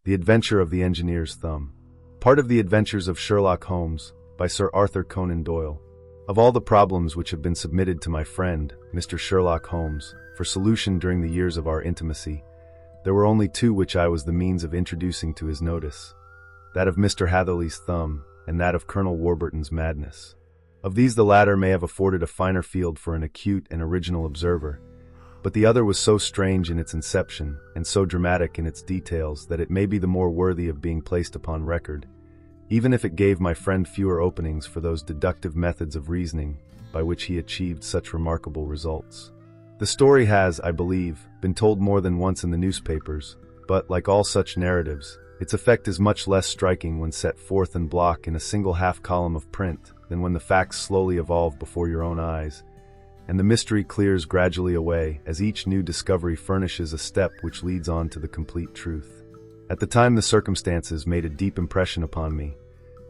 The Adventure of the Engineer's Thumb. Part of The Adventures of Sherlock Holmes, by Sir Arthur Conan Doyle. Of all the problems which have been submitted to my friend, Mr. Sherlock Holmes, for solution during the years of our intimacy, there were only two which I was the means of introducing to his notice: that of Mr. Hatherley's thumb, and that of Colonel Warburton's madness. Of these the latter may have afforded a finer field for an acute and original observer, but the other was so strange in its inception, and so dramatic in its details, that it may be the more worthy of being placed upon record, even if it gave my friend fewer openings for those deductive methods of reasoning by which he achieved such remarkable results. The story has, I believe, been told more than once in the newspapers, but, like all such narratives, its effect is much less striking when set forth en bloc in a single half-column of print than when the facts slowly evolve before your own eyes, and the mystery clears gradually away as each new discovery furnishes a step which leads on to the complete truth. At the time the circumstances made a deep impression upon me,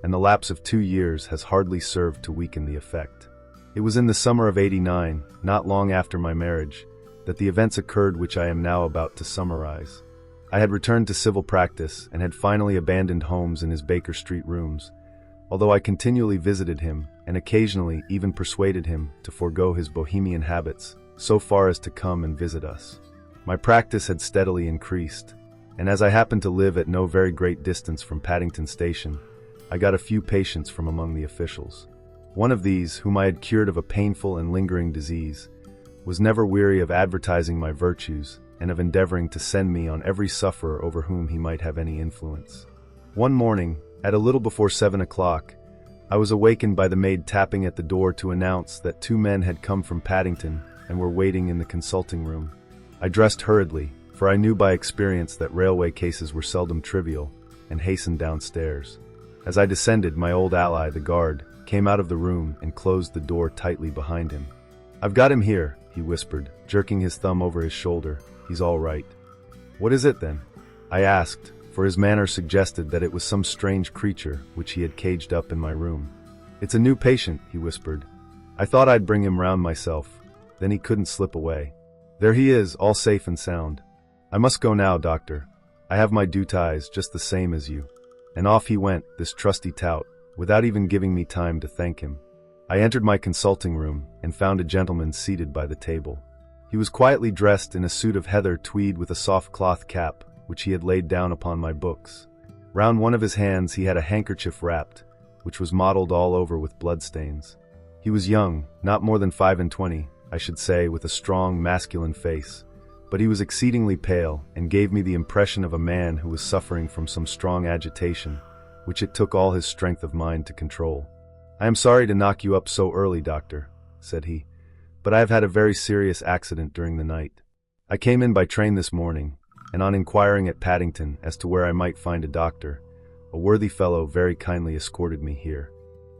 and the lapse of 2 years has hardly served to weaken the effect. It was in the summer of '89, not long after my marriage, that the events occurred which I am now about to summarize. I had returned to civil practice and had finally abandoned Holmes in his Baker Street rooms, although I continually visited him and occasionally even persuaded him to forego his bohemian habits so far as to come and visit us. My practice had steadily increased, and as I happened to live at no very great distance from Paddington Station, I got a few patients from among the officials. One of these, whom I had cured of a painful and lingering disease, was never weary of advertising my virtues and of endeavoring to send me on every sufferer over whom he might have any influence. One morning, at a little before 7 o'clock, I was awakened by the maid tapping at the door to announce that 2 men had come from Paddington and were waiting in the consulting room. I dressed hurriedly, for I knew by experience that railway cases were seldom trivial, and hastened downstairs. As I descended, my old ally, the guard, came out of the room and closed the door tightly behind him. "I've got him here," he whispered, jerking his thumb over his shoulder. "He's all right." "What is it, then?" I asked, for his manner suggested that it was some strange creature which he had caged up in my room. "It's a new patient," he whispered. "I thought I'd bring him round myself." Then he couldn't slip away. "There he is, all safe and sound. I must go now, doctor. I have my duties just the same as you." And off he went, this trusty tout, without even giving me time to thank him. I entered my consulting room and found a gentleman seated by the table. He was quietly dressed in a suit of heather tweed with a soft cloth cap, which he had laid down upon my books. Round one of his hands he had a handkerchief wrapped, which was mottled all over with bloodstains. He was young, not more than 25, I should say, with a strong, masculine face, but he was exceedingly pale and gave me the impression of a man who was suffering from some strong agitation, which it took all his strength of mind to control. "I am sorry to knock you up so early, doctor," said he, "but I have had a very serious accident during the night. I came in by train this morning, and on inquiring at Paddington as to where I might find a doctor, a worthy fellow very kindly escorted me here.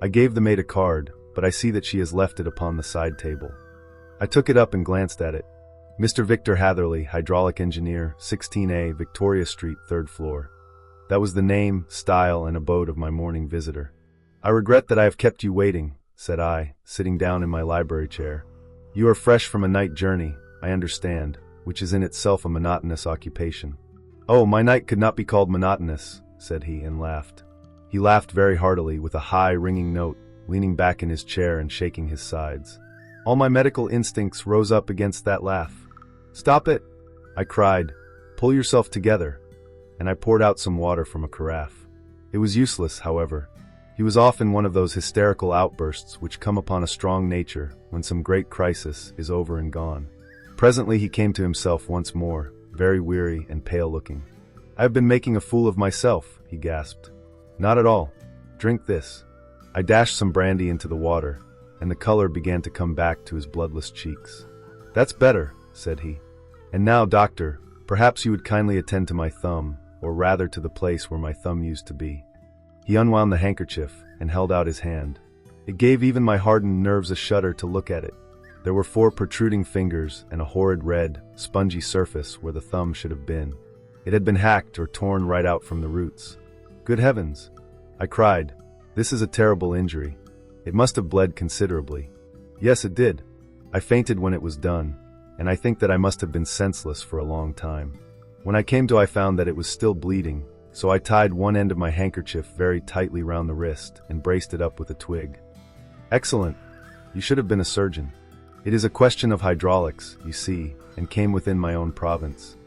I gave the maid a card, but I see that she has left it upon the side table." I took it up and glanced at it. "Mr. Victor Hatherley, hydraulic engineer, 16A, Victoria Street, 3rd floor." That was the name, style, and abode of my morning visitor. "I regret that I have kept you waiting," said I, sitting down in my library chair. "You are fresh from a night journey, I understand, which is in itself a monotonous occupation." "Oh, my night could not be called monotonous," said he, and laughed. He laughed very heartily, with a high, ringing note, leaning back in his chair and shaking his sides. All my medical instincts rose up against that laugh. "Stop it!" I cried. "Pull yourself together." And I poured out some water from a carafe. It was useless, however. He was often one of those hysterical outbursts which come upon a strong nature when some great crisis is over and gone. Presently he came to himself once more, very weary and pale-looking. "I have been making a fool of myself," he gasped. "Not at all. Drink this." I dashed some brandy into the water, and the color began to come back to his bloodless cheeks. "That's better," said he. "And now, doctor, perhaps you would kindly attend to my thumb, or rather to the place where my thumb used to be." He unwound the handkerchief and held out his hand. It gave even my hardened nerves a shudder to look at it. There were 4 protruding fingers and a horrid red, spongy surface where the thumb should have been. It had been hacked or torn right out from the roots. "Good heavens!" I cried. "This is a terrible injury. It must have bled considerably." "Yes, it did. I fainted when it was done, and I think that I must have been senseless for a long time. When I came to, I found that it was still bleeding, so I tied one end of my handkerchief very tightly round the wrist and braced it up with a twig. Excellent. You should have been a surgeon. It is a question of hydraulics, you see, and came within my own province.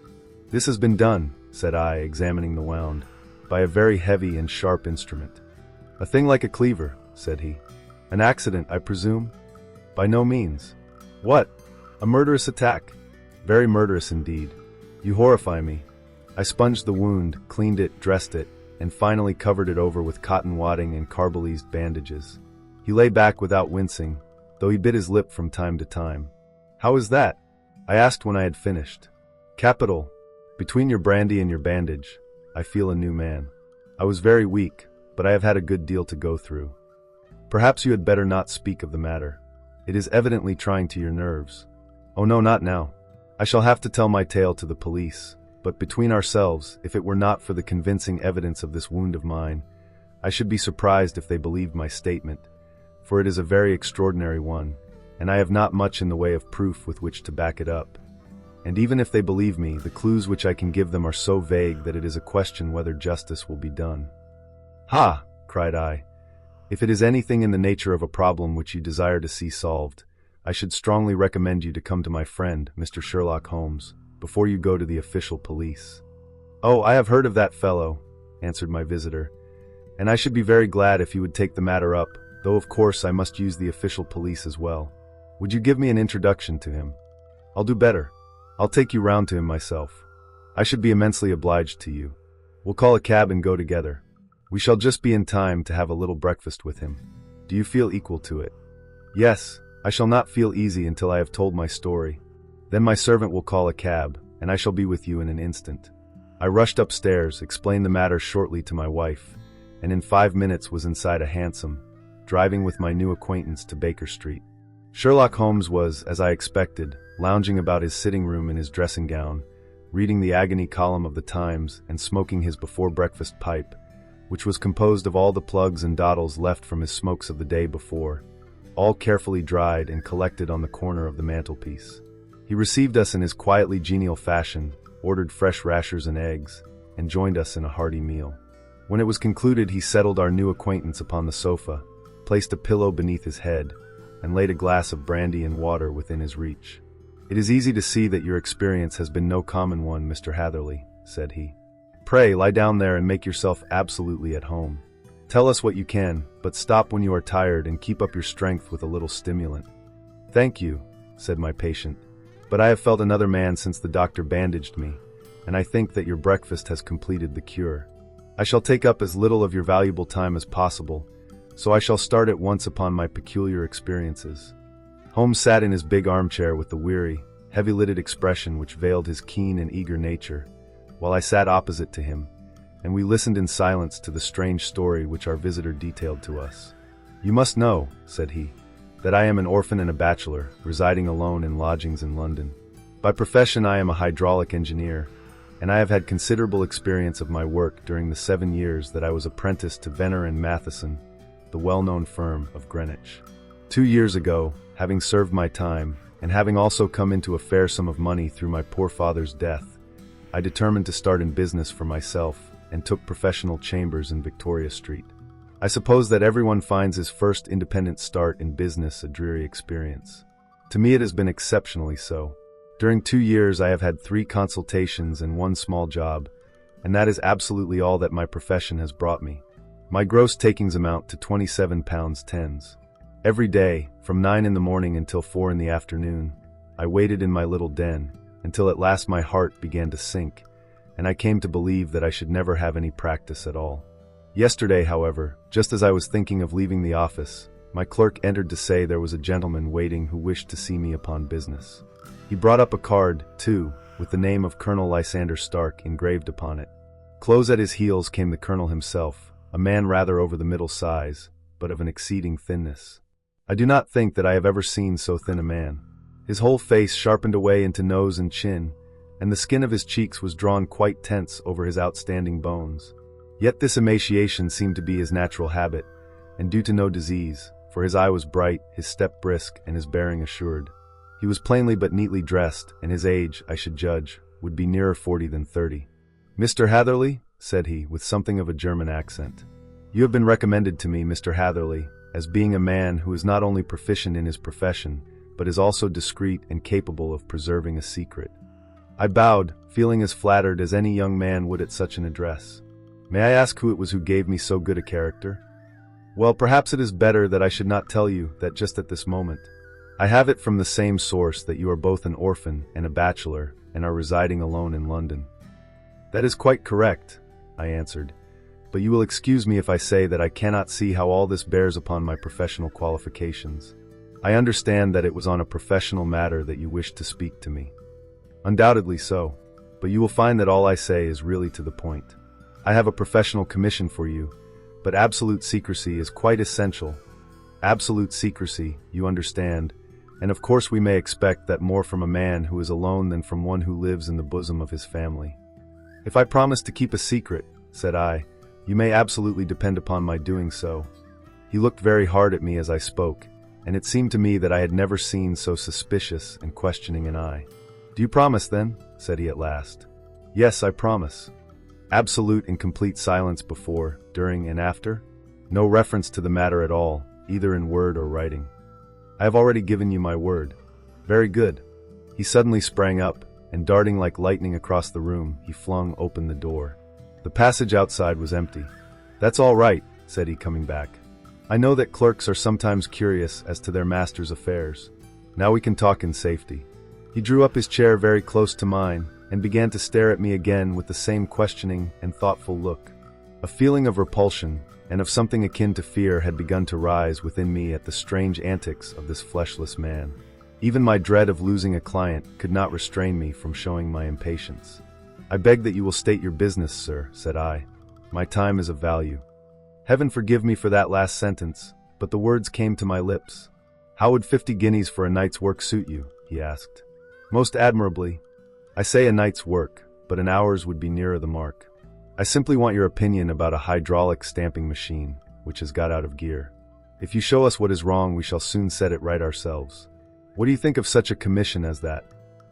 This has been done, said I, examining the wound, by a very heavy and sharp instrument. A thing like a cleaver, said he. An accident, I presume? By no means. What? A murderous attack? Very murderous indeed. You horrify me. I sponged the wound, cleaned it, dressed it, and finally covered it over with cotton wadding and carbolised bandages. He lay back without wincing, though he bit his lip from time to time. How is that? I asked when I had finished. Capital. Between your brandy and your bandage, I feel a new man. I was very weak, but I have had a good deal to go through. Perhaps you had better not speak of the matter. It is evidently trying to your nerves. Oh no, not now. I shall have to tell my tale to the police, but between ourselves, if it were not for the convincing evidence of this wound of mine, I should be surprised if they believed my statement, for it is a very extraordinary one, and I have not much in the way of proof with which to back it up. And even if they believe me, the clues which I can give them are so vague that it is a question whether justice will be done. Ha! Cried I. If it is anything in the nature of a problem which you desire to see solved, I should strongly recommend you to come to my friend, Mr. Sherlock Holmes, before you go to the official police. Oh, I have heard of that fellow, answered my visitor, and I should be very glad if you would take the matter up, though of course I must use the official police as well. Would you give me an introduction to him? I'll do better. I'll take you round to him myself. I should be immensely obliged to you. We'll call a cab and go together. We shall just be in time to have a little breakfast with him. Do you feel equal to it? Yes, I shall not feel easy until I have told my story. Then my servant will call a cab, and I shall be with you in an instant. I rushed upstairs, explained the matter shortly to my wife, and in 5 minutes was inside a hansom, driving with my new acquaintance to Baker Street. Sherlock Holmes was, as I expected, lounging about his sitting room in his dressing gown, reading the agony column of the Times and smoking his before-breakfast pipe, which was composed of all the plugs and dawdles left from his smokes of the day before, all carefully dried and collected on the corner of the mantelpiece. He received us in his quietly genial fashion, ordered fresh rashers and eggs, and joined us in a hearty meal. When it was concluded, he settled our new acquaintance upon the sofa, placed a pillow beneath his head, and laid a glass of brandy and water within his reach. It is easy to see that your experience has been no common one, Mr. Hatherley, said he. Pray lie down there and make yourself absolutely at home. Tell us what you can, but stop when you are tired and keep up your strength with a little stimulant. Thank you, said my patient, but I have felt another man since the doctor bandaged me, and I think that your breakfast has completed the cure. I shall take up as little of your valuable time as possible, so I shall start at once upon my peculiar experiences. Holmes sat in his big armchair with the weary, heavy-lidded expression which veiled his keen and eager nature, while I sat opposite to him, and we listened in silence to the strange story which our visitor detailed to us. You must know, said he, that I am an orphan and a bachelor, residing alone in lodgings in London. By profession I am a hydraulic engineer, and I have had considerable experience of my work during the 7 years that I was apprenticed to Venner and Matheson, the well-known firm of Greenwich. 2 years ago, having served my time, and having also come into a fair sum of money through my poor father's death, I determined to start in business for myself and took professional chambers in Victoria Street. I suppose that everyone finds his first independent start in business a dreary experience. To me it has been exceptionally so. During 2 years I have had 3 consultations and 1 small job, and that is absolutely all that my profession has brought me. My gross takings amount to £27.10. Every day, from 9 in the morning until 4 in the afternoon, I waited in my little den, until at last my heart began to sink, and I came to believe that I should never have any practice at all. Yesterday, however, just as I was thinking of leaving the office, my clerk entered to say there was a gentleman waiting who wished to see me upon business. He brought up a card, too, with the name of Colonel Lysander Stark engraved upon it. Close at his heels came the colonel himself, a man rather over the middle size, but of an exceeding thinness. I do not think that I have ever seen so thin a man. His whole face sharpened away into nose and chin, and the skin of his cheeks was drawn quite tense over his outstanding bones. Yet this emaciation seemed to be his natural habit, and due to no disease, for his eye was bright, his step brisk, and his bearing assured. He was plainly but neatly dressed, and his age, I should judge, would be nearer 40 than 30. "Mr. Hatherley," said he, with something of a German accent. "You have been recommended to me, Mr. Hatherley, as being a man who is not only proficient in his profession, but is also discreet and capable of preserving a secret." I bowed, feeling as flattered as any young man would at such an address. "May I ask who it was who gave me so good a character?" "Well, perhaps it is better that I should not tell you that just at this moment. I have it from the same source that you are both an orphan and a bachelor, and are residing alone in London." "That is quite correct," I answered, "but you will excuse me if I say that I cannot see how all this bears upon my professional qualifications. I understand that it was on a professional matter that you wished to speak to me." "Undoubtedly so, but you will find that all I say is really to the point. I have a professional commission for you, but absolute secrecy is quite essential. Absolute secrecy, you understand, and of course we may expect that more from a man who is alone than from one who lives in the bosom of his family." "If I promise to keep a secret," said I, "you may absolutely depend upon my doing so." He looked very hard at me as I spoke, and it seemed to me that I had never seen so suspicious and questioning an eye. "Do you promise, then?" said he at last. "Yes, I promise." "Absolute and complete silence before, during, and after? No reference to the matter at all, either in word or writing?" "I have already given you my word." "Very good." He suddenly sprang up, and darting like lightning across the room, he flung open the door. The passage outside was empty. "That's all right," said he, coming back. "I know that clerks are sometimes curious as to their master's affairs. Now we can talk in safety." He drew up his chair very close to mine, and began to stare at me again with the same questioning and thoughtful look. A feeling of repulsion, and of something akin to fear, had begun to rise within me at the strange antics of this fleshless man. Even my dread of losing a client could not restrain me from showing my impatience. "I beg that you will state your business, sir," said I. "My time is of value." Heaven forgive me for that last sentence, but the words came to my lips. "How would 50 guineas for a night's work suit you?" he asked. "Most admirably. I say a night's work, but an hour's would be nearer the mark. I simply want your opinion about a hydraulic stamping machine, which has got out of gear. If you show us what is wrong, we shall soon set it right ourselves. What do you think of such a commission as that?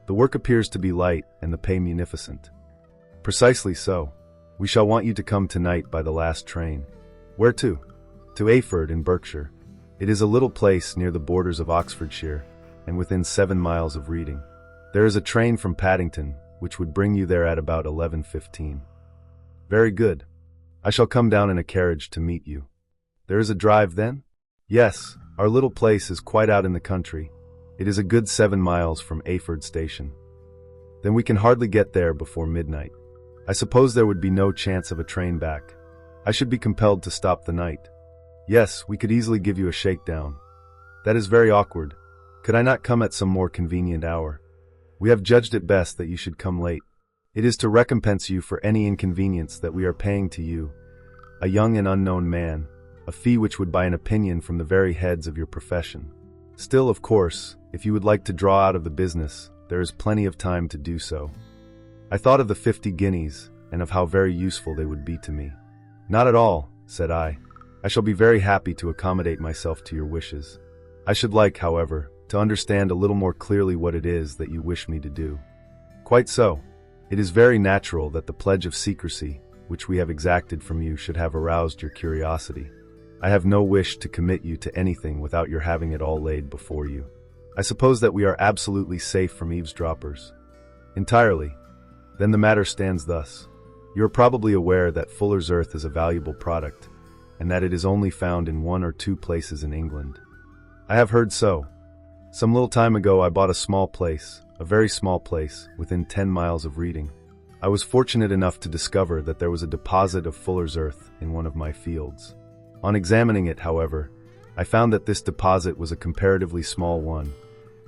The work appears to be light, and the pay munificent." "Precisely so. We shall want you to come tonight by the last train." "Where to?" "To Ayford in Berkshire. It is a little place near the borders of Oxfordshire, and within 7 miles of Reading. There is a train from Paddington, which would bring you there at about 11:15. "Very good. I shall come down in a carriage to meet you." "There is a drive, then?" "Yes, our little place is quite out in the country. It is a good 7 miles from Ayford station." "Then we can hardly get there before midnight. I suppose there would be no chance of a train back. I should be compelled to stop the night." "Yes, we could easily give you a shakedown." "That is very awkward. Could I not come at some more convenient hour?" "We have judged it best that you should come late. It is to recompense you for any inconvenience that we are paying to you, a young and unknown man, a fee which would buy an opinion from the very heads of your profession. Still, of course, if you would like to draw out of the business, there is plenty of time to do so." I thought of the 50 guineas, and of how very useful they would be to me. "Not at all," said I. "I shall be very happy to accommodate myself to your wishes. I should like, however, to understand a little more clearly what it is that you wish me to do." "Quite so. It is very natural that the pledge of secrecy, which we have exacted from you, should have aroused your curiosity. I have no wish to commit you to anything without your having it all laid before you. I suppose that we are absolutely safe from eavesdroppers." "Entirely. Then the matter stands thus. You are probably aware that Fuller's Earth is a valuable product, and that it is only found in 1 or 2 places in England." "I have heard so. Some little time ago I bought a small place, a very small place, within 10 miles of Reading. I was fortunate enough to discover that there was a deposit of Fuller's Earth in one of my fields. On examining it, however, I found that this deposit was a comparatively small one,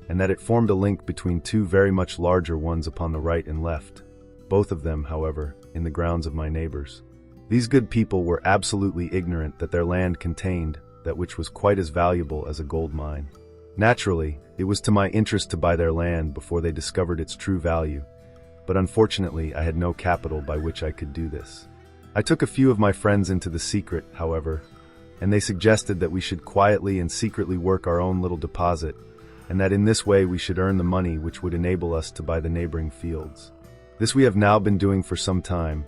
and that it formed a link between 2 very much larger ones upon the right and left, both of them, however, in the grounds of my neighbors. These good people were absolutely ignorant that their land contained that which was quite as valuable as a gold mine. Naturally, it was to my interest to buy their land before they discovered its true value, but unfortunately I had no capital by which I could do this. I took a few of my friends into the secret, however, and they suggested that we should quietly and secretly work our own little deposit, and that in this way we should earn the money which would enable us to buy the neighboring fields. This we have now been doing for some time,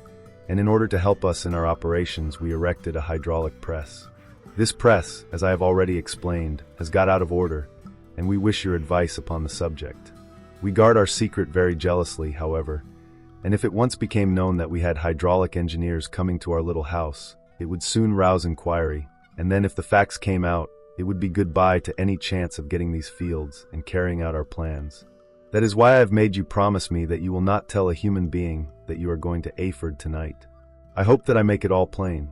and in order to help us in our operations, we erected a hydraulic press. This press, as I have already explained, has got out of order, and we wish your advice upon the subject. We guard our secret very jealously, however, and if it once became known that we had hydraulic engineers coming to our little house, it would soon rouse inquiry, and then if the facts came out, it would be goodbye to any chance of getting these fields and carrying out our plans. That is why I have made you promise me that you will not tell a human being that you are going to Ayford tonight. I hope that I make it all plain.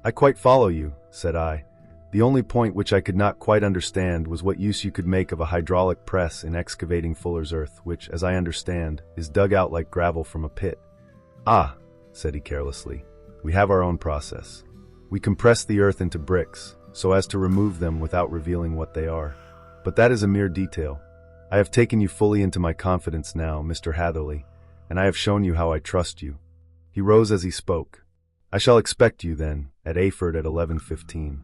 I quite follow you, said I. The only point which I could not quite understand was what use you could make of a hydraulic press in excavating fuller's earth, which, as I understand, is dug out like gravel from a pit. Ah, said he carelessly, we have our own process. We compress the earth into bricks, so as to remove them without revealing what they are. But that is a mere detail. I have taken you fully into my confidence now, Mr. Hatherley, and I have shown you how I trust you. He rose as he spoke. I shall expect you, then, at Ayford at 11:15.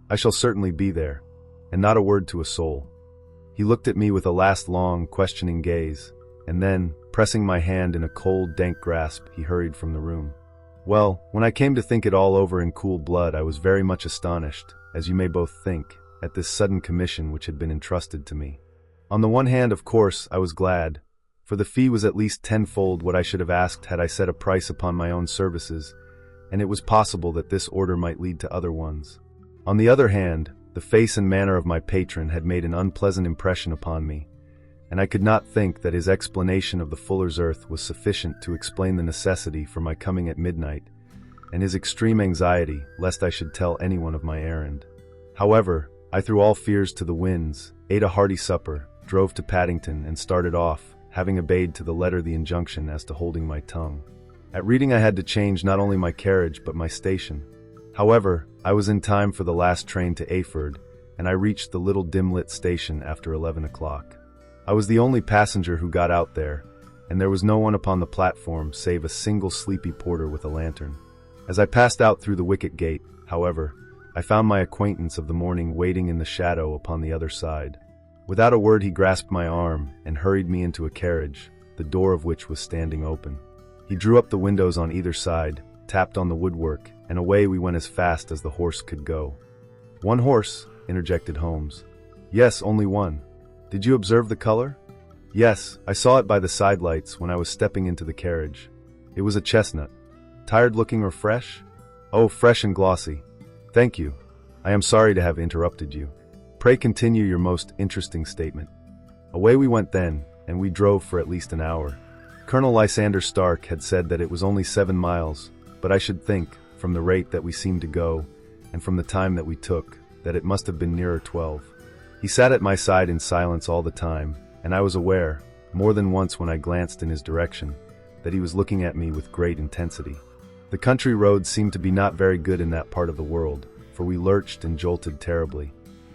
I shall certainly be there, and not a word to a soul. He looked at me with a last long, questioning gaze, and then, pressing my hand in a cold, dank grasp, he hurried from the room. Well, when I came to think it all over in cool blood, I was very much astonished, as you may both think, at this sudden commission which had been entrusted to me. On the one hand, of course, I was glad, for the fee was at least tenfold what I should have asked had I set a price upon my own services, and it was possible that this order might lead to other ones. On the other hand, the face and manner of my patron had made an unpleasant impression upon me, and I could not think that his explanation of the fuller's earth was sufficient to explain the necessity for my coming at midnight, and his extreme anxiety lest I should tell anyone of my errand. However, I threw all fears to the winds, ate a hearty supper, drove to Paddington, and started off, having obeyed to the letter the injunction as to holding my tongue. At Reading I had to change not only my carriage but my station. However, I was in time for the last train to Ayford, and I reached the little dim-lit station after 11 o'clock. I was the only passenger who got out there, and there was no one upon the platform save a single sleepy porter with a lantern. As I passed out through the wicket gate, however, I found my acquaintance of the morning waiting in the shadow upon the other side. Without a word he grasped my arm and hurried me into a carriage, the door of which was standing open. He drew up the windows on either side, tapped on the woodwork, and away we went as fast as the horse could go. "One horse?" interjected Holmes. "Yes, only one. Did you observe the color?" "Yes, I saw it by the side lights when I was stepping into the carriage. It was a chestnut. Tired looking or fresh?" "Oh, fresh and glossy. Thank you. I am sorry to have interrupted you. Pray continue your most interesting statement." Away we went then, and we drove for at least an hour. Colonel Lysander Stark had said that it was only 7 miles, but I should think, from the rate that we seemed to go, and from the time that we took, that it must have been nearer 12. He sat at my side in silence all the time, and I was aware, more than once when I glanced in his direction, that he was looking at me with great intensity. The country roads seemed to be not very good in that part of the world, for we lurched and jolted terribly.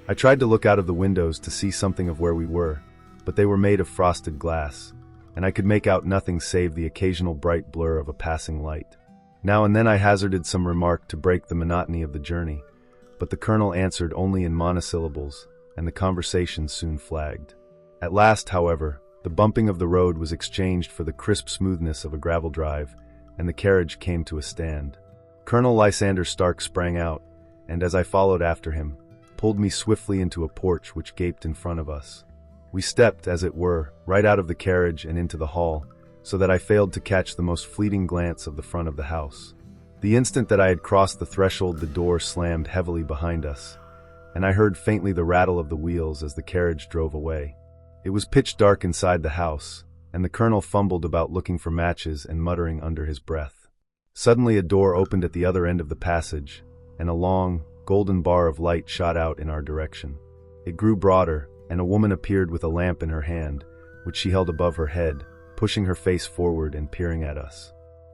I tried to look out of the windows to see something of where we were, but they were made of frosted glass, and I could make out nothing save the occasional bright blur of a passing light. Now and then I hazarded some remark to break the monotony of the journey, but the colonel answered only in monosyllables, and the conversation soon flagged. At last, however, the bumping of the road was exchanged for the crisp smoothness of a gravel drive, and the carriage came to a stand. Colonel Lysander Stark sprang out, and as I followed after him, pulled me swiftly into a porch which gaped in front of us. We stepped, as it were, right out of the carriage and into the hall, so that I failed to catch the most fleeting glance of the front of the house. The instant that I had crossed the threshold, the door slammed heavily behind us, and I heard faintly the rattle of the wheels as the carriage drove away. It was pitch dark inside the house, and the colonel fumbled about looking for matches and muttering under his breath. Suddenly a door opened at the other end of the passage, and a long, golden bar of light shot out in our direction. It grew broader, and a woman appeared with a lamp in her hand, which she held above her head, pushing her face forward and peering at us.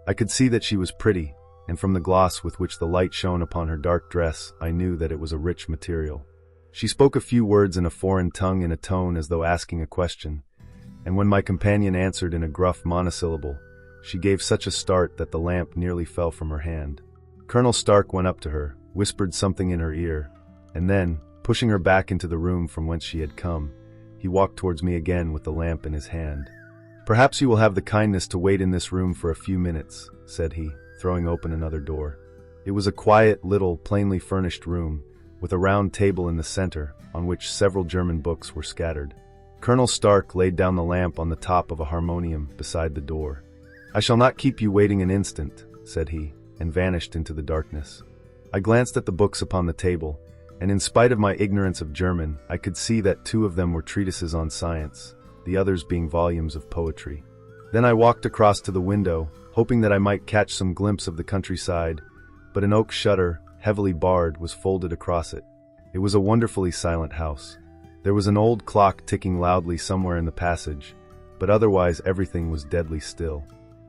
I could see that she was pretty, and from the gloss with which the light shone upon her dark dress, I knew that it was a rich material. She spoke a few words in a foreign tongue in a tone as though asking a question, and when my companion answered in a gruff monosyllable, she gave such a start that the lamp nearly fell from her hand. Colonel Stark went up to her, whispered something in her ear, and then, pushing her back into the room from whence she had come, he walked towards me again with the lamp in his hand. "Perhaps you will have the kindness to wait in this room for a few minutes," said he. throwing open another door. It was a quiet, little, plainly furnished room, with a round table in the center, on which several German books were scattered. Colonel Stark laid down the lamp on the top of a harmonium beside the door. "I shall not keep you waiting an instant," said he, and vanished into the darkness. I glanced at the books upon the table, and in spite of my ignorance of German, I could see that 2 of them were treatises on science, the others being volumes of poetry. Then I walked across to the window, hoping that I might catch some glimpse of the countryside, but an oak shutter, heavily barred, was folded across it. It was a wonderfully silent house. There was an old clock ticking loudly somewhere in the passage, but otherwise everything was deadly still.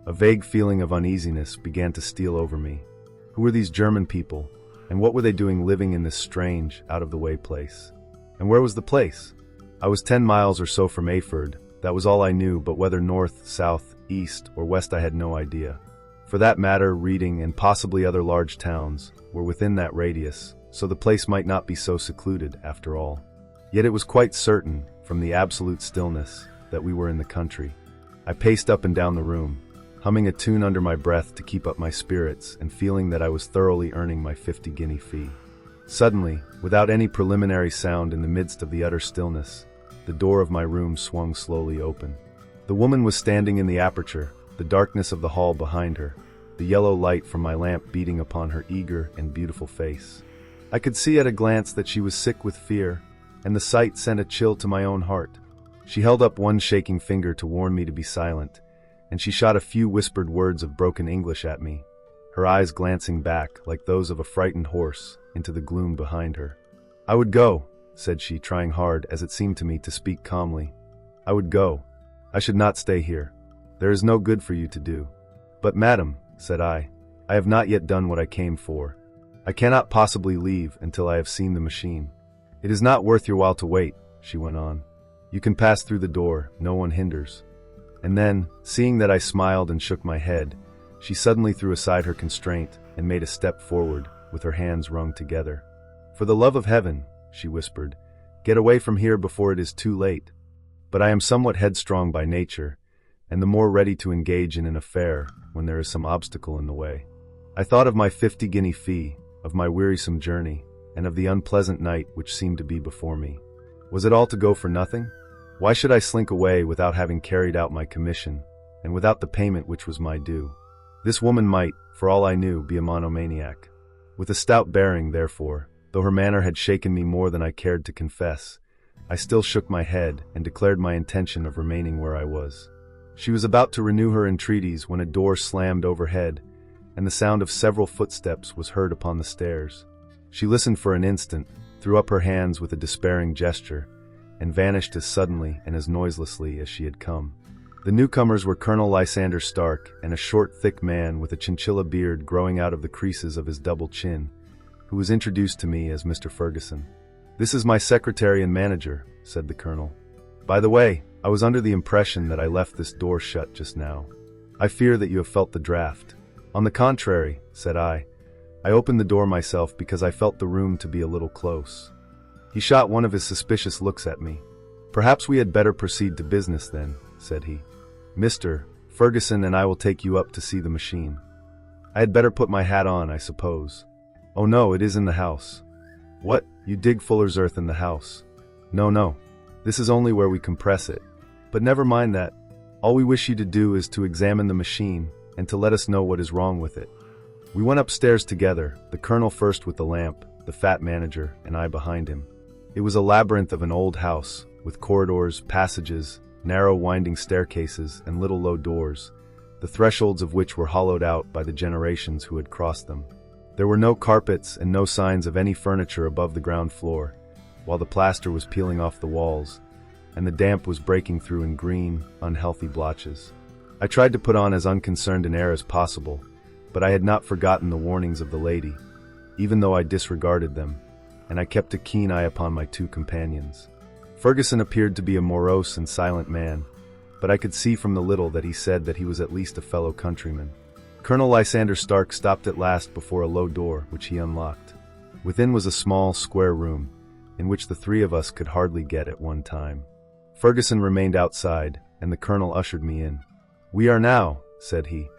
A vague feeling of uneasiness began to steal over me. Who were these German people, and what were they doing living in this strange, out-of-the-way place? And where was the place? I was 10 miles or so from Aford. That was all I knew, but whether north, south, east, or west I had no idea. For that matter, Reading and possibly other large towns were within that radius, so the place might not be so secluded after all. Yet it was quite certain, from the absolute stillness, that we were in the country. I paced up and down the room, humming a tune under my breath to keep up my spirits and feeling that I was thoroughly earning my 50-guinea fee. Suddenly, without any preliminary sound in the midst of the utter stillness, the door of my room swung slowly open. The woman was standing in the aperture, the darkness of the hall behind her, the yellow light from my lamp beating upon her eager and beautiful face. I could see at a glance that she was sick with fear, and the sight sent a chill to my own heart. She held up one shaking finger to warn me to be silent, and she shot a few whispered words of broken English at me, her eyes glancing back, like those of a frightened horse, into the gloom behind her. "I would go," said she, trying hard, as it seemed to me, to speak calmly. "I would go. I should not stay here. There is no good for you to do." "But madam," said I have not yet done what I came for. I cannot possibly leave until I have seen the machine." "It is not worth your while to wait," she went on. "You can pass through the door, no one hinders." And then, seeing that I smiled and shook my head, she suddenly threw aside her constraint and made a step forward, with her hands wrung together. "For the love of heaven," she whispered, "get away from here before it is too late." But I am somewhat headstrong by nature, and the more ready to engage in an affair when there is some obstacle in the way. I thought of my 50-guinea fee, of my wearisome journey, and of the unpleasant night which seemed to be before me. Was it all to go for nothing? Why should I slink away without having carried out my commission, and without the payment which was my due? This woman might, for all I knew, be a monomaniac. With a stout bearing, therefore, though her manner had shaken me more than I cared to confess, I still shook my head and declared my intention of remaining where I was. She was about to renew her entreaties when a door slammed overhead, and the sound of several footsteps was heard upon the stairs. She listened for an instant, threw up her hands with a despairing gesture, and vanished as suddenly and as noiselessly as she had come. The newcomers were Colonel Lysander Stark and a short, thick man with a chinchilla beard growing out of the creases of his double chin, who was introduced to me as Mr. Ferguson. "This is my secretary and manager," said the colonel. "By the way, I was under the impression that I left this door shut just now. I fear that you have felt the draft." "On the contrary," said I opened the door myself because I felt the room to be a little close. He shot one of his suspicious looks at me. "Perhaps we had better proceed to business then," said he. "Mr. Ferguson and I will take you up to see the machine. I had better put my hat on, I suppose." "Oh no, it is in the house." "What, you dig fuller's earth in the house?" No, this is only where we compress it. But never mind that. All we wish you to do is to examine the machine, and to let us know what is wrong with it." We went upstairs together, the colonel first with the lamp, the fat manager, and I behind him. It was a labyrinth of an old house, with corridors, passages, narrow winding staircases, and little low doors, the thresholds of which were hollowed out by the generations who had crossed them. There were no carpets and no signs of any furniture above the ground floor, while the plaster was peeling off the walls, and the damp was breaking through in green, unhealthy blotches. I tried to put on as unconcerned an air as possible, but I had not forgotten the warnings of the lady, even though I disregarded them, and I kept a keen eye upon my 2 companions. Ferguson appeared to be a morose and silent man, but I could see from the little that he said that he was at least a fellow countryman. Colonel Lysander Stark stopped at last before a low door, which he unlocked. Within was a small, square room, in which the 3 of us could hardly get at one time. Ferguson remained outside, and the colonel ushered me in. "We are now," said he,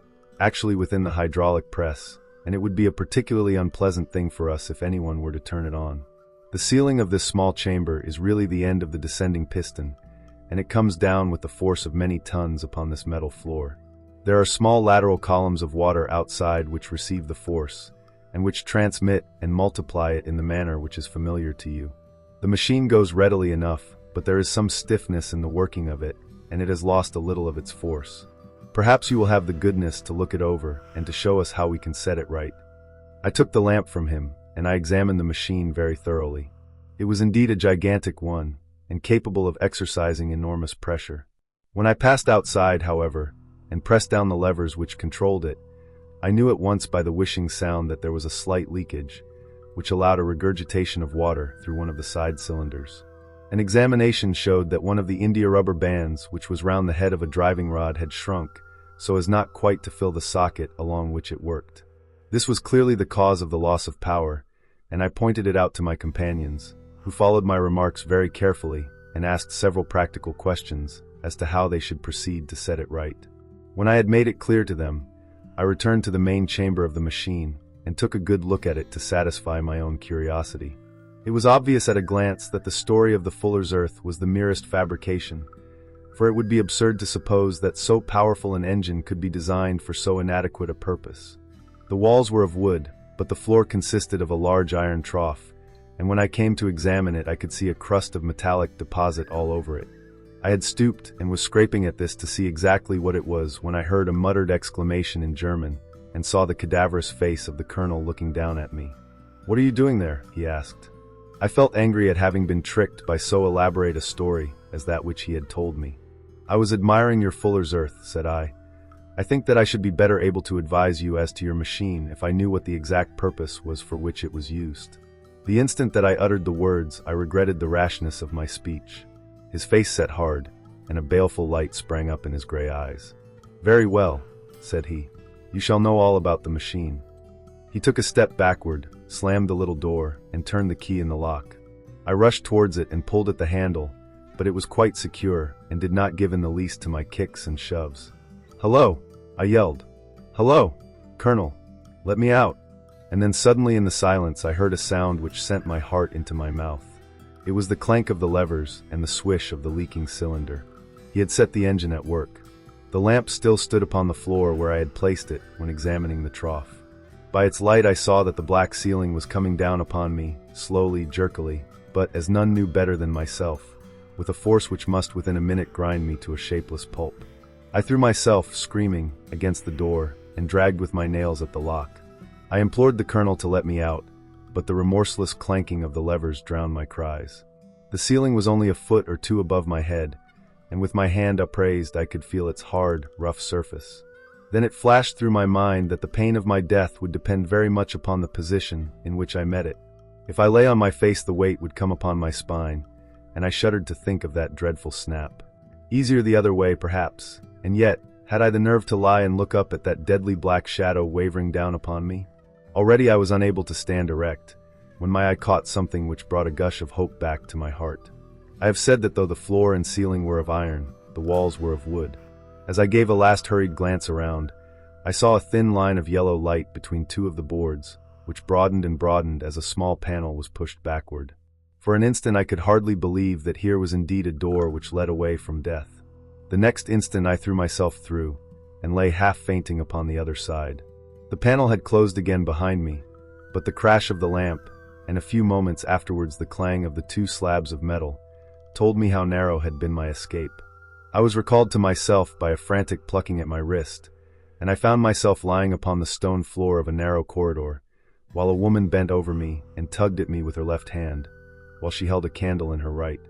actually within the hydraulic press, and it would be a particularly unpleasant thing for us if anyone were to turn it on. The ceiling of this small chamber is really the end of the descending piston, and it comes down with the force of many tons upon this metal floor. There are small lateral columns of water outside which receive the force, and which transmit and multiply it in the manner which is familiar to you. The machine goes readily enough, but there is some stiffness in the working of it, and it has lost a little of its force. Perhaps you will have the goodness to look it over and to show us how we can set it right. I took the lamp from him, and I examined the machine very thoroughly. It was indeed a gigantic one, and capable of exercising enormous pressure. When I passed outside, however, and pressed down the levers which controlled it, I knew at once by the whishing sound that there was a slight leakage, which allowed a regurgitation of water through one of the side cylinders. An examination showed that one of the India rubber bands which was round the head of a driving rod had shrunk, so as not quite to fill the socket along which it worked. This was clearly the cause of the loss of power, and I pointed it out to my companions, who followed my remarks very carefully and asked several practical questions as to how they should proceed to set it right. When I had made it clear to them, I returned to the main chamber of the machine and took a good look at it to satisfy my own curiosity. It was obvious at a glance that the story of the fuller's earth was the merest fabrication, for it would be absurd to suppose that so powerful an engine could be designed for so inadequate a purpose. The walls were of wood, but the floor consisted of a large iron trough, and when I came to examine it I could see a crust of metallic deposit all over it. I had stooped and was scraping at this to see exactly what it was when I heard a muttered exclamation in German and saw the cadaverous face of the colonel looking down at me. "What are you doing there?" he asked. I felt angry at having been tricked by so elaborate a story as that which he had told me. "I was admiring your fuller's earth," said I. "I think that I should be better able to advise you as to your machine if I knew what the exact purpose was for which it was used." The instant that I uttered the words, I regretted the rashness of my speech. His face set hard, and a baleful light sprang up in his gray eyes. "Very well," said he. "You shall know all about the machine." He took a step backward, slammed the little door, and turned the key in the lock. I rushed towards it and pulled at the handle, but it was quite secure and did not give in the least to my kicks and shoves. "Hello!" I yelled. "Hello! Colonel! Let me out!" And then suddenly in the silence I heard a sound which sent my heart into my mouth. It was the clank of the levers and the swish of the leaking cylinder. He had set the engine at work. The lamp still stood upon the floor where I had placed it when examining the trough. By its light I saw that the black ceiling was coming down upon me, slowly, jerkily, but, as none knew better than myself, with a force which must within a minute grind me to a shapeless pulp. I threw myself, screaming, against the door, and dragged with my nails at the lock. I implored the colonel to let me out, but the remorseless clanking of the levers drowned my cries. The ceiling was only a foot or two above my head, and with my hand upraised I could feel its hard, rough surface. Then it flashed through my mind that the pain of my death would depend very much upon the position in which I met it. If I lay on my face the weight would come upon my spine, and I shuddered to think of that dreadful snap. Easier the other way, perhaps, and yet, had I the nerve to lie and look up at that deadly black shadow wavering down upon me? Already I was unable to stand erect, when my eye caught something which brought a gush of hope back to my heart. I have said that though the floor and ceiling were of iron, the walls were of wood. As I gave a last hurried glance around, I saw a thin line of yellow light between two of the boards, which broadened and broadened as a small panel was pushed backward. For an instant I could hardly believe that here was indeed a door which led away from death. The next instant I threw myself through, and lay half fainting upon the other side. The panel had closed again behind me, but the crash of the lamp, and a few moments afterwards the clang of the two slabs of metal, told me how narrow had been my escape. I was recalled to myself by a frantic plucking at my wrist, and I found myself lying upon the stone floor of a narrow corridor, while a woman bent over me and tugged at me with her left hand, while she held a candle in her right.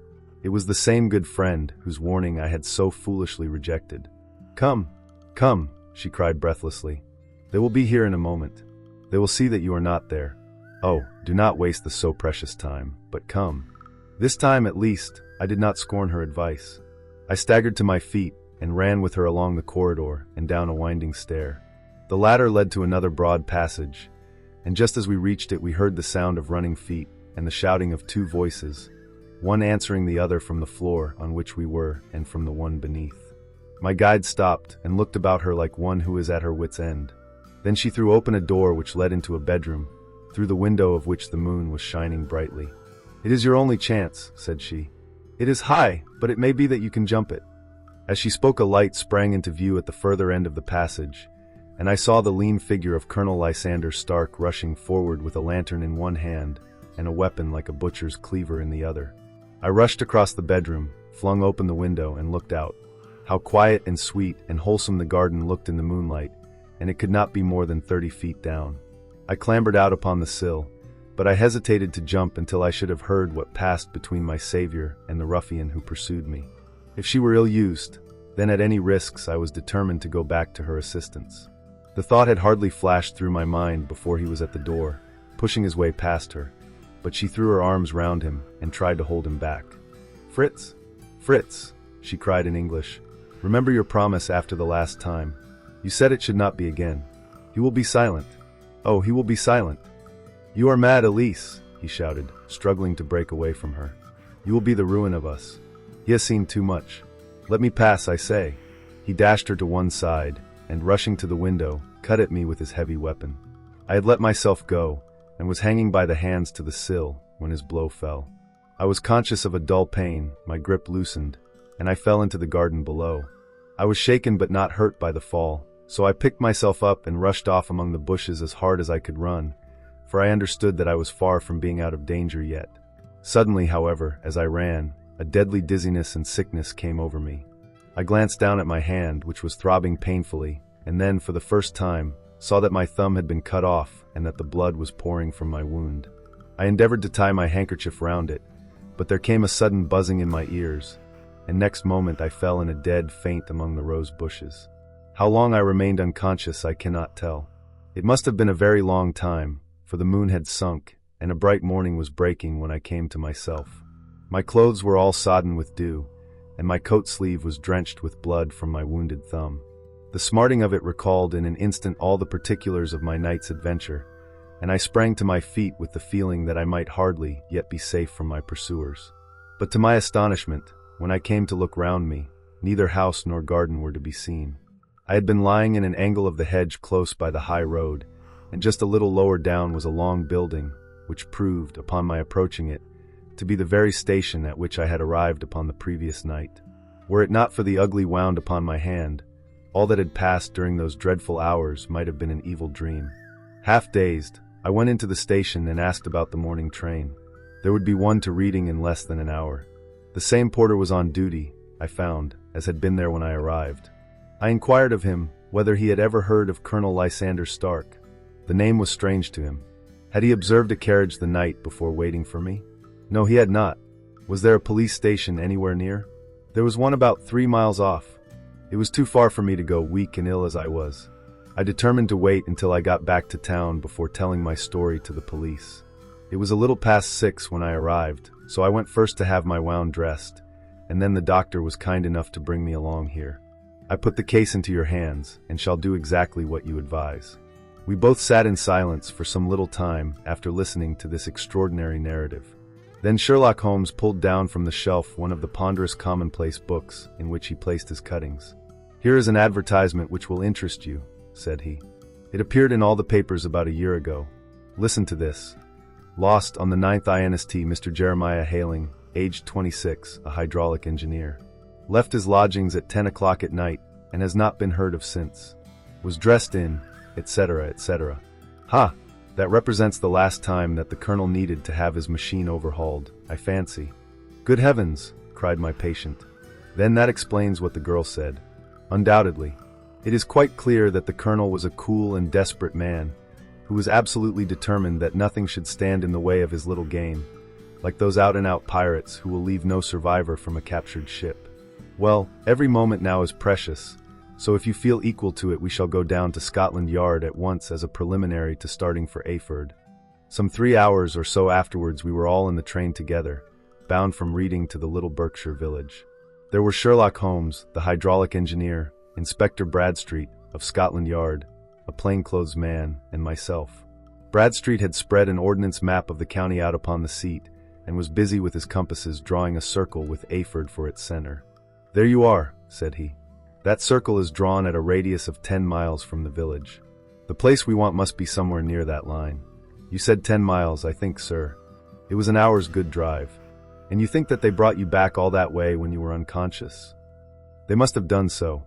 It was the same good friend whose warning I had so foolishly rejected. "Come, come," she cried breathlessly. "They will be here in a moment. They will see that you are not there. Oh, do not waste the so precious time, but come." This time, at least, I did not scorn her advice. I staggered to my feet and ran with her along the corridor and down a winding stair. The latter led to another broad passage, and just as we reached it we heard the sound of running feet and the shouting of two voices, one answering the other from the floor on which we were and from the one beneath. My guide stopped and looked about her like one who is at her wit's end. Then she threw open a door which led into a bedroom, through the window of which the moon was shining brightly. "It is your only chance," said she. "It is high, but it may be that you can jump it." As she spoke, a light sprang into view at the further end of the passage, and I saw the lean figure of Colonel Lysander Stark rushing forward with a lantern in one hand and a weapon like a butcher's cleaver in the other. I rushed across the bedroom, flung open the window, and looked out. How quiet and sweet and wholesome the garden looked in the moonlight, and it could not be more than 30 feet down. I clambered out upon the sill, but I hesitated to jump until I should have heard what passed between my savior and the ruffian who pursued me. If she were ill-used, then at any risks I was determined to go back to her assistance. The thought had hardly flashed through my mind before he was at the door, pushing his way past her, but she threw her arms round him and tried to hold him back. "Fritz! Fritz!" she cried in English. "Remember your promise after the last time. You said it should not be again. He will be silent. Oh, he will be silent." "You are mad, Elise," he shouted, struggling to break away from her. "You will be the ruin of us. He has seen too much. Let me pass, I say." He dashed her to one side, and rushing to the window, cut at me with his heavy weapon. I had let myself go, and was hanging by the hands to the sill when his blow fell. I was conscious of a dull pain, my grip loosened, and I fell into the garden below. I was shaken but not hurt by the fall, so I picked myself up and rushed off among the bushes as hard as I could run, for I understood that I was far from being out of danger yet. Suddenly, however, as I ran, a deadly dizziness and sickness came over me. I glanced down at my hand, which was throbbing painfully, and then, for the first time, saw that my thumb had been cut off and that the blood was pouring from my wound. I endeavored to tie my handkerchief round it, but there came a sudden buzzing in my ears, and next moment I fell in a dead faint among the rose bushes. How long I remained unconscious I cannot tell. It must have been a very long time, for the moon had sunk, and a bright morning was breaking when I came to myself. My clothes were all sodden with dew, and my coat sleeve was drenched with blood from my wounded thumb. The smarting of it recalled in an instant all the particulars of my night's adventure, and I sprang to my feet with the feeling that I might hardly yet be safe from my pursuers. But to my astonishment, when I came to look round me, neither house nor garden were to be seen. I had been lying in an angle of the hedge close by the high road, and just a little lower down was a long building, which proved, upon my approaching it, to be the very station at which I had arrived upon the previous night. Were it not for the ugly wound upon my hand, all that had passed during those dreadful hours might have been an evil dream. Half dazed, I went into the station and asked about the morning train. There would be one to Reading in less than an hour. The same porter was on duty, I found, as had been there when I arrived. I inquired of him whether he had ever heard of Colonel Lysander Stark. The name was strange to him. Had he observed a carriage the night before waiting for me? No, he had not. Was there a police station anywhere near? There was one about 3 miles off. It was too far for me to go, weak and ill as I was. I determined to wait until I got back to town before telling my story to the police. It was a little past 6 when I arrived, so I went first to have my wound dressed, and then the doctor was kind enough to bring me along here. I put the case into your hands, and shall do exactly what you advise. We both sat in silence for some little time after listening to this extraordinary narrative. Then Sherlock Holmes pulled down from the shelf one of the ponderous commonplace books in which he placed his cuttings. "Here is an advertisement which will interest you," said he. "It appeared in all the papers about a year ago. Listen to this. Lost on the 9th INST, Mr. Jeremiah Hailing, aged 26, a hydraulic engineer. Left his lodgings at 10 o'clock at night and has not been heard of since. Was dressed in, etc., etc. Ha! That represents the last time that the colonel needed to have his machine overhauled, I fancy." "Good heavens!" cried my patient. "Then that explains what the girl said. Undoubtedly. It is quite clear that the colonel was a cool and desperate man, who was absolutely determined that nothing should stand in the way of his little game, like those out-and-out pirates who will leave no survivor from a captured ship. Well, every moment now is precious, so if you feel equal to it we shall go down to Scotland Yard at once as a preliminary to starting for Ayford." Some 3 hours or so afterwards we were all in the train together, bound from Reading to the little Berkshire village. There were Sherlock Holmes, the hydraulic engineer, Inspector Bradstreet, of Scotland Yard, a plainclothes man, and myself. Bradstreet had spread an ordnance map of the county out upon the seat, and was busy with his compasses drawing a circle with Ayford for its center. "There you are," said he. That circle is drawn at a radius of 10 miles from the village. The place we want must be somewhere near that line. You said 10 miles, I think, sir. It was an hour's good drive. And you think that they brought you back all that way when you were unconscious? They must have done so.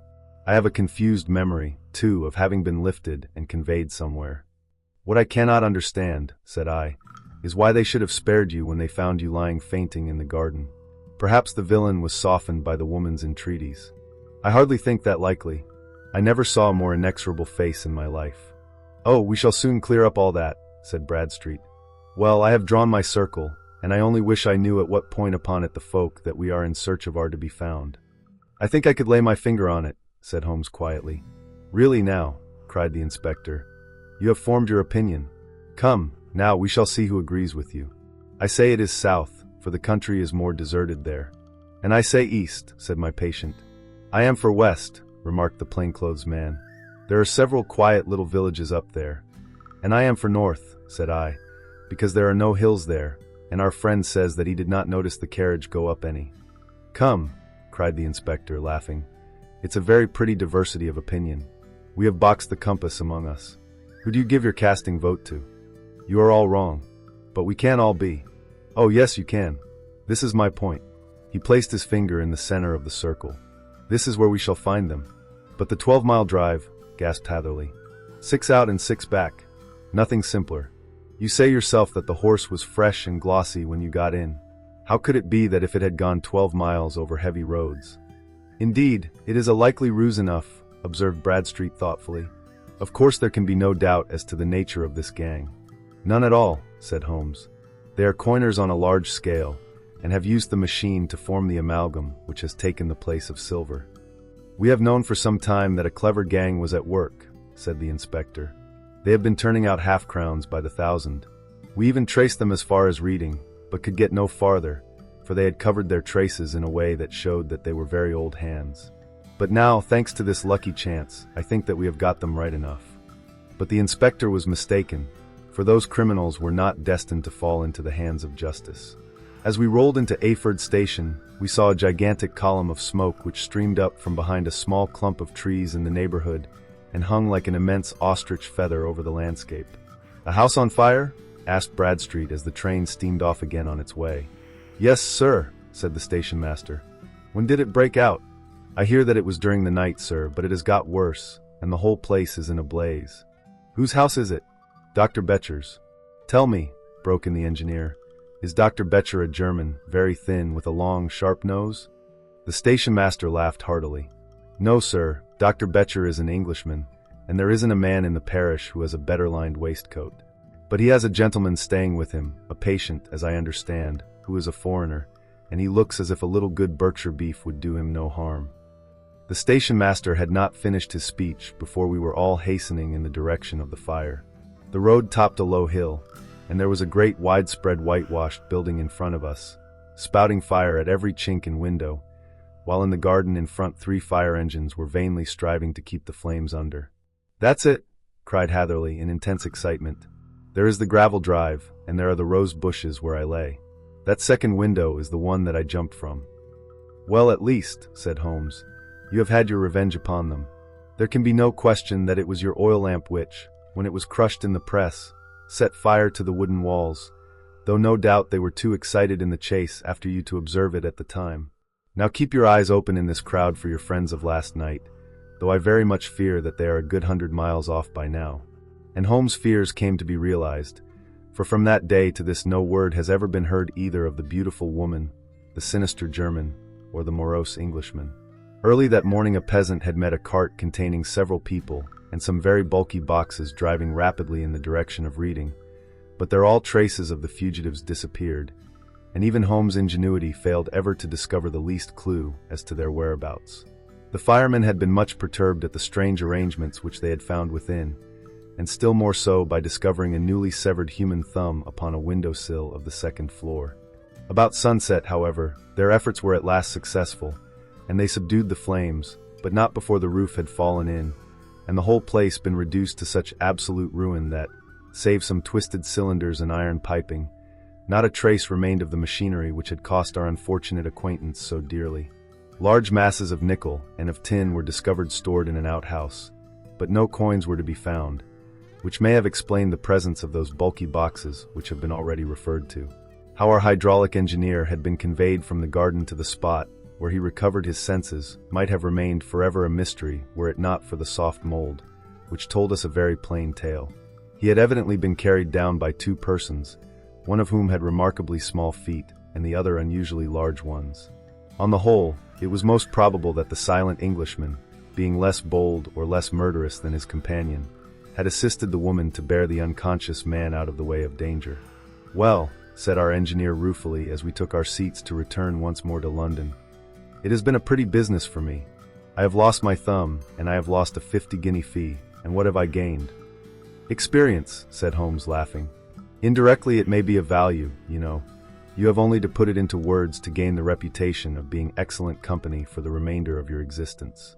I have a confused memory, too, of having been lifted and conveyed somewhere. What I cannot understand, said I, is why they should have spared you when they found you lying fainting in the garden. Perhaps the villain was softened by the woman's entreaties. I hardly think that likely. I never saw a more inexorable face in my life. Oh, we shall soon clear up all that, said Bradstreet. Well, I have drawn my circle, and I only wish I knew at what point upon it the folk that we are in search of are to be found. I think I could lay my finger on it, said Holmes quietly. Really now, cried the inspector. You have formed your opinion. Come, now we shall see who agrees with you. I say it is south, for the country is more deserted there. And I say east, said my patient. I am for west, remarked the plainclothes man. There are several quiet little villages up there. And I am for north, said I, because there are no hills there, and our friend says that he did not notice the carriage go up any. Come, cried the inspector, laughing. It's a very pretty diversity of opinion. We have boxed the compass among us. Who do you give your casting vote to? You are all wrong. But we can all be. Oh yes, you can. This is my point. He placed his finger in the center of the circle. This is where we shall find them. But the 12-mile drive, gasped Hatherley. 6 out and 6 back. Nothing simpler. You say yourself that the horse was fresh and glossy when you got in. How could it be that if it had gone 12 miles over heavy roads? Indeed, it is a likely ruse enough, observed Bradstreet thoughtfully. Of course there can be no doubt as to the nature of this gang. None at all, said Holmes. They are coiners on a large scale, and have used the machine to form the amalgam which has taken the place of silver. We have known for some time that a clever gang was at work, said the inspector. They have been turning out half-crowns by the thousand. We even traced them as far as Reading, but could get no farther, for they had covered their traces in a way that showed that they were very old hands. But now, thanks to this lucky chance, I think that we have got them right enough. But the inspector was mistaken, for those criminals were not destined to fall into the hands of justice. As we rolled into Ayford Station, we saw a gigantic column of smoke which streamed up from behind a small clump of trees in the neighborhood and hung like an immense ostrich feather over the landscape. A house on fire? Asked Bradstreet as the train steamed off again on its way. Yes, sir, said the station master. When did it break out? I hear that it was during the night, sir, but it has got worse, and the whole place is in a blaze. Whose house is it? Dr. Betcher's. Tell me, broke in the engineer, is Dr. Betcher a German, very thin, with a long, sharp nose? The station master laughed heartily. No, sir, Dr. Betcher is an Englishman, and there isn't a man in the parish who has a better-lined waistcoat. But he has a gentleman staying with him, a patient, as I understand, who is a foreigner, and he looks as if a little good Berkshire beef would do him no harm. The station master had not finished his speech before we were all hastening in the direction of the fire. The road topped a low hill, and there was a great widespread whitewashed building in front of us, spouting fire at every chink and window, while in the garden in front 3 fire engines were vainly striving to keep the flames under. That's it, cried Hatherley in intense excitement. There is the gravel drive, and there are the rose bushes where I lay. That second window is the one that I jumped from. Well, at least, said Holmes, you have had your revenge upon them. There can be no question that it was your oil lamp which, when it was crushed in the press, set fire to the wooden walls, though no doubt they were too excited in the chase after you to observe it at the time. Now keep your eyes open in this crowd for your friends of last night, though I very much fear that they are a good 100 miles off by now. And Holmes' fears came to be realized, for from that day to this no word has ever been heard either of the beautiful woman, the sinister German, or the morose Englishman. Early that morning a peasant had met a cart containing several people and some very bulky boxes driving rapidly in the direction of Reading, but there all traces of the fugitives disappeared, and even Holmes' ingenuity failed ever to discover the least clue as to their whereabouts. The firemen had been much perturbed at the strange arrangements which they had found within, and still more so by discovering a newly severed human thumb upon a windowsill of the second floor. About sunset, however, their efforts were at last successful, and they subdued the flames, but not before the roof had fallen in, and the whole place been reduced to such absolute ruin that, save some twisted cylinders and iron piping, not a trace remained of the machinery which had cost our unfortunate acquaintance so dearly. Large masses of nickel and of tin were discovered stored in an outhouse, but no coins were to be found, which may have explained the presence of those bulky boxes which have been already referred to. How our hydraulic engineer had been conveyed from the garden to the spot where he recovered his senses might have remained forever a mystery were it not for the soft mold, which told us a very plain tale. He had evidently been carried down by two persons, one of whom had remarkably small feet and the other unusually large ones. On the whole, it was most probable that the silent Englishman, being less bold or less murderous than his companion, had assisted the woman to bear the unconscious man out of the way of danger. "Well," said our engineer ruefully as we took our seats to return once more to London, "it has been a pretty business for me. I have lost my thumb, and I have lost a 50-guinea fee, and what have I gained?" "Experience," said Holmes, laughing. "Indirectly it may be of value, you know. You have only to put it into words to gain the reputation of being excellent company for the remainder of your existence."